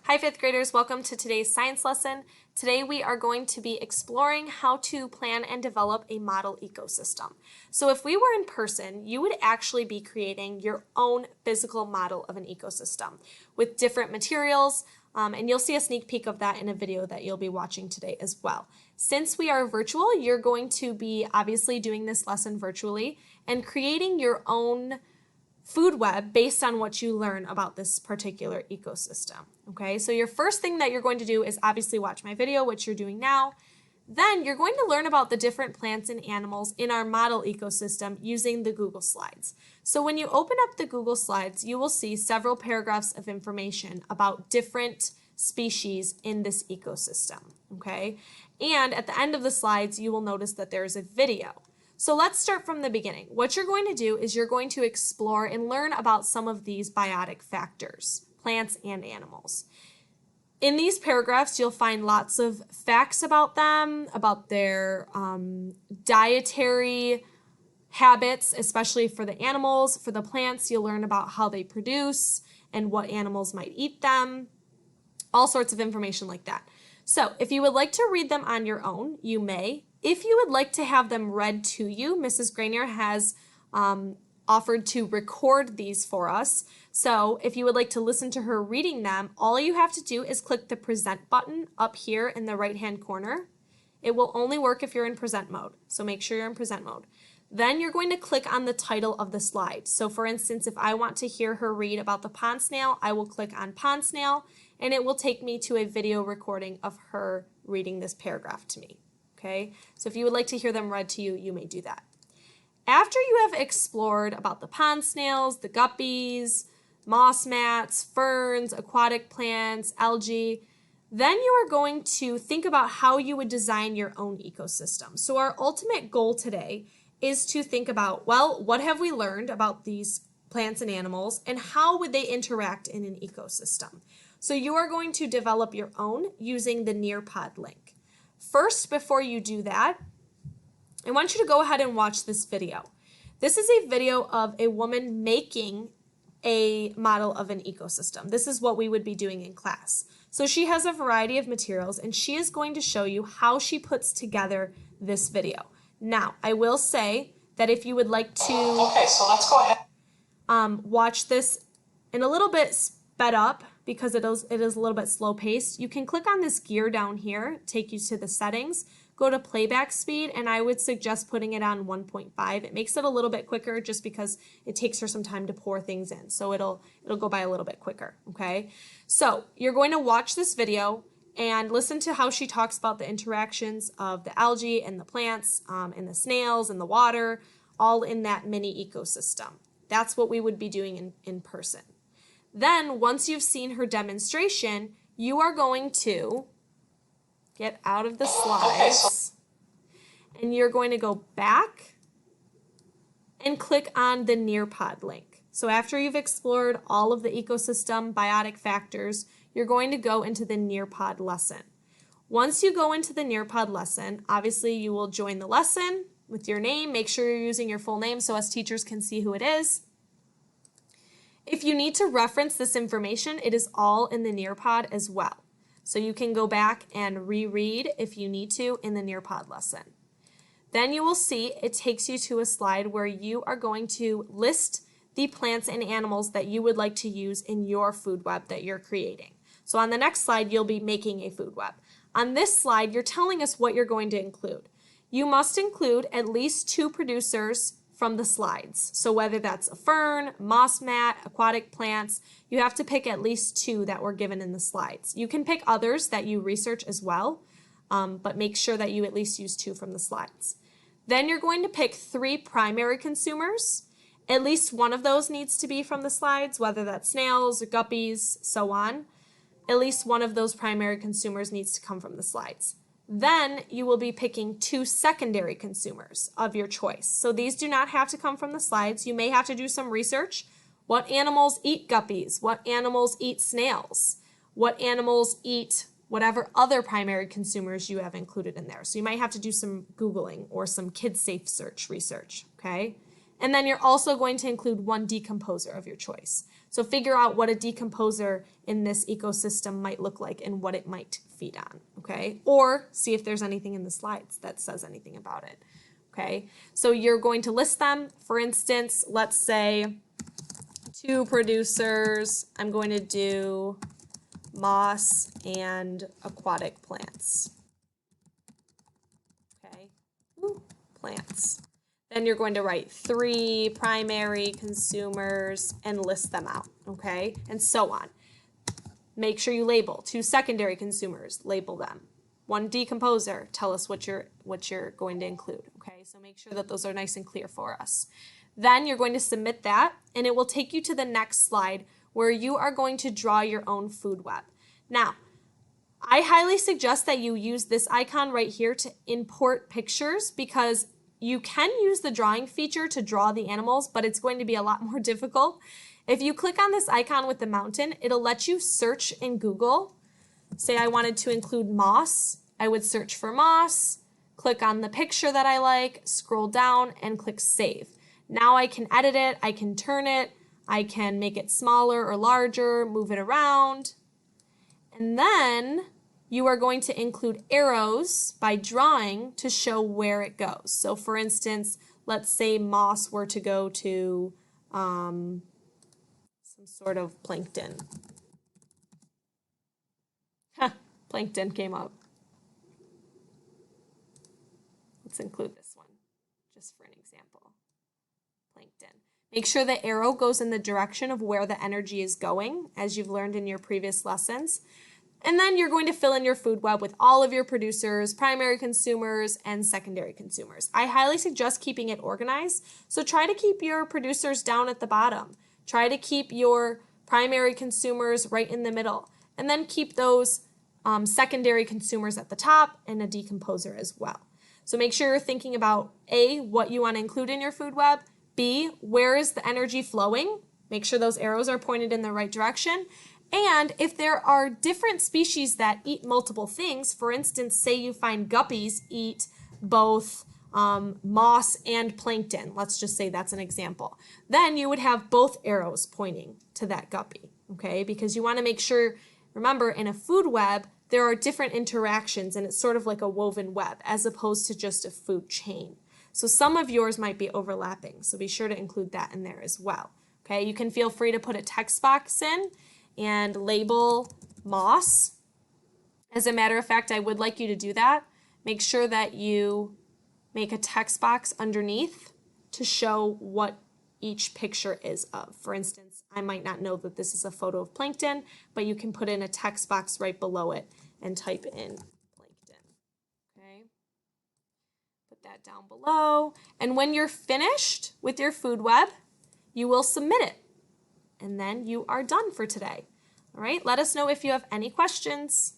Hi, fifth graders. Welcome to today's science lesson. Today we are going to be exploring how to plan and develop a model ecosystem. So if we were in person, you would actually be creating your own physical model of an ecosystem with different materials, and you'll see a sneak peek of that in a video that you'll be watching today as well. Since we are virtual, you're going to be obviously doing this lesson virtually and creating your own food web based on what you learn about this particular ecosystem. Okay, so your first thing that you're going to do is obviously watch my video, which you're doing now. Then you're going to learn about the different plants and animals in our model ecosystem using the Google Slides. So when you open up the Google Slides, you will see several paragraphs of information about different species in this ecosystem. Okay, and at the end of the slides, you will notice that there is a video. So let's start from the beginning. What you're going to do is you're going to explore and learn about some of these biotic factors, plants and animals. In these paragraphs, you'll find lots of facts about them, about their dietary habits, especially for the animals. For the plants, you'll learn about how they produce and what animals might eat them, all sorts of information like that. So if you would like to read them on your own, you may. If you would like to have them read to you, Mrs. Granier has offered to record these for us. So if you would like to listen to her reading them, all you have to do is click the present button up here in the right-hand corner. It will only work if you're in present mode, so make sure you're in present mode. Then you're going to click on the title of the slide. So for instance, if I want to hear her read about the pond snail, I will click on pond snail, and it will take me to a video recording of her reading this paragraph to me. Okay, so if you would like to hear them read to you, you may do that. After you have explored about the pond snails, the guppies, moss mats, ferns, aquatic plants, algae, then you are going to think about how you would design your own ecosystem. So our ultimate goal today is to think about, well, what have we learned about these plants and animals, and how would they interact in an ecosystem? So you are going to develop your own using the Nearpod link. First, before you do that, I want you to go ahead and watch this video. This is a video of a woman making a model of an ecosystem. This is what we would be doing in class. So she has a variety of materials, and she is going to show you how she puts together this video. Now, I will say that if you would like to so let's go ahead. Watch this in a little bit sped up, because it is a little bit slow paced, you can click on this gear down here, take you to the settings, go to playback speed, and I would suggest putting it on 1.5. It makes it a little bit quicker just because it takes her some time to pour things in. So it'll go by a little bit quicker, okay? So you're going to watch this video and listen to how she talks about the interactions of the algae and the plants and the snails and the water, all in that mini ecosystem. That's what we would be doing in person. Then, once you've seen her demonstration, you are going to get out of the slides, and you're going to go back and click on the Nearpod link. So after you've explored all of the ecosystem biotic factors, you're going to go into the Nearpod lesson. Once you go into the Nearpod lesson, obviously you will join the lesson with your name. Make sure you're using your full name so us teachers can see who it is. If you need to reference this information, it is all in the Nearpod as well. So you can go back and reread if you need to in the Nearpod lesson. Then you will see it takes you to a slide where you are going to list the plants and animals that you would like to use in your food web that you're creating. So on the next slide, you'll be making a food web. On this slide, you're telling us what you're going to include. You must include at least 2 producers from the slides. So whether that's a fern, moss mat, aquatic plants, you have to pick at least 2 that were given in the slides. You can pick others that you research as well, but make sure that you at least use 2 from the slides. Then you're going to pick 3 primary consumers. At least one of those needs to be from the slides, whether that's snails or guppies, so on. At least one of those primary consumers needs to come from the slides. Then you will be picking 2 secondary consumers of your choice. So these do not have to come from the slides. You may have to do some research. What animals eat guppies? What animals eat snails? What animals eat whatever other primary consumers you have included in there? So you might have to do some Googling or some kid-safe search research, okay? And then you're also going to include 1 decomposer of your choice. So figure out what a decomposer in this ecosystem might look like and what it might feed on, okay? Or see if there's anything in the slides that says anything about it, okay? So you're going to list them. For instance, let's say 2 producers, I'm going to do moss and aquatic plants, okay? Ooh, plants. Then you're going to write 3 primary consumers and list them out, okay? And so on. Make sure you label 2 secondary consumers, label them. 1 decomposer, tell us what you're going to include, okay? So make sure that those are nice and clear for us. Then you're going to submit that, and it will take you to the next slide where you are going to draw your own food web. Now, I highly suggest that you use this icon right here to import pictures, because you can use the drawing feature to draw the animals, but it's going to be a lot more difficult. If you click on this icon with the mountain, it'll let you search in Google. Say I wanted to include moss. I would search for moss, click on the picture that I like, scroll down, and click save. Now I can edit it, I can turn it, I can make it smaller or larger, move it around. And then you are going to include arrows by drawing to show where it goes. So for instance, let's say moss were to go to some sort of plankton. Plankton came up. Let's include this one just for an example. Plankton. Make sure the arrow goes in the direction of where the energy is going, as you've learned in your previous lessons. And then you're going to fill in your food web with all of your producers, primary consumers, and secondary consumers. I highly suggest keeping it organized. So try to keep your producers down at the bottom. Try to keep your primary consumers right in the middle. And then keep those secondary consumers at the top and a decomposer as well. So make sure you're thinking about A, what you want to include in your food web, B, where is the energy flowing? Make sure those arrows are pointed in the right direction. And if there are different species that eat multiple things, for instance, say you find guppies eat both moss and plankton, let's just say that's an example, then you would have both arrows pointing to that guppy, okay? Because you want to make sure, remember, in a food web, there are different interactions and it's sort of like a woven web as opposed to just a food chain. So some of yours might be overlapping, so be sure to include that in there as well, okay? You can feel free to put a text box in and label moss. As a matter of fact, I would like you to do that. Make sure that you make a text box underneath to show what each picture is of. For instance, I might not know that this is a photo of plankton, but you can put in a text box right below it and type in plankton. Okay? Put that down below. And when you're finished with your food web, you will submit it. And then you are done for today. All right, let us know if you have any questions.